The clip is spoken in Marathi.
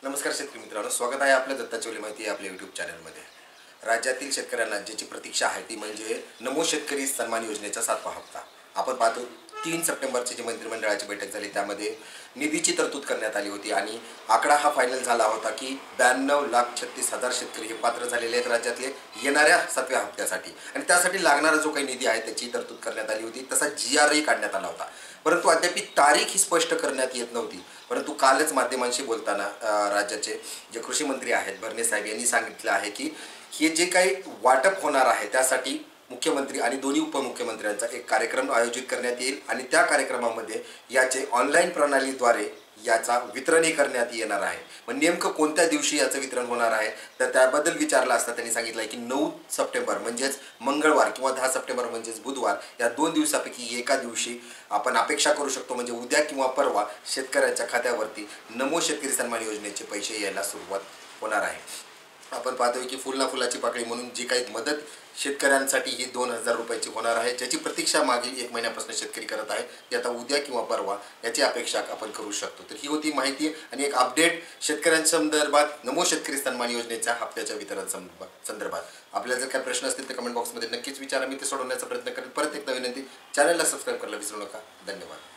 नमस्कार शेतकरी मित्रांनो, स्वागत आहे आपल्या दत्ता चोले माहिती आपल्या यूट्यूब चॅनलमध्ये। राज्यातील शेतकऱ्यांना ज्याची प्रतीक्षा आहे ती म्हणजे नमो शेतकरी सन्मान योजनेचा 7वा हप्ता। आपण पाहतो 3 सप्टेंबरची जी मंत्रिमंडळाची बैठक झाली त्यामध्ये निधीची तरतूद करण्यात आली होती आणि आकडा हा फायनल झाला होता की 92,36,000 शेतकरी हे पात्र झालेले आहेत राज्यातले येणाऱ्या 7व्या हप्त्यासाठी आणि त्यासाठी लागणारा जो काही निधी आहे त्याची तरतूद करण्यात आली होती। तसा GRही काढण्यात आला होता, परंतु अद्याप तारीख ही स्पष्ट करण्यात येत नव्हती। परंतु कालच माध्यमांशी बोलताना राज्याचे जे कृषी मंत्री आहेत भरणे साहेब यांनी सांगितलं आहे की हे जे काही वाटप होणार आहे त्यासाठी मुख्यमंत्री आणि दोन्ही उपमुख्यमंत्र्यांचा एक कार्यक्रम आयोजित करण्यात येईल आणि त्या कार्यक्रमामध्ये याचे ऑनलाईन प्रणालीद्वारे याचा वितरणही करण्यात येणार आहे। पण नेमकं कोणत्या दिवशी याचं वितरण होणार आहे तर त्याबद्दल विचारलं असता त्यांनी सांगितलं की 9 सप्टेंबर म्हणजेच मंगळवार किंवा 10 सप्टेंबर म्हणजेच बुधवार या 2 दिवसापैकी एका दिवशी आपण अपेक्षा करू शकतो, म्हणजे उद्या किंवा परवा शेतकऱ्याच्या खात्यावरती नमो शेतकरी सन्मान योजनेचे पैसे यायला सुरुवात होणार आहे। आपण पाहतोय की फुलना फुलाची पाकळी म्हणून जी काही मदत शेतकऱ्यांसाठी ही 2,000 रुपयाची होणार आहे, ज्याची प्रतीक्षा मागील 1 महिन्यापासून शेतकरी करत आहे। ती आता उद्या किंवा परवा याची अपेक्षा आपण करू शकतो। तर ही होती माहिती आणि एक अपडेट शेतकऱ्यांसंदर्भात नमो शेतकरी सन्मान योजनेच्या हप्त्याच्या वितरण संदर्भात। आपल्याला जर काही प्रश्न असतील तर कमेंट बॉक्समध्ये नक्कीच विचारा, मी ते सोडवण्याचा प्रयत्न करेन। परत एकदा विनंती, चॅनलला सबस्क्राईब करायला विसरू नका। धन्यवाद।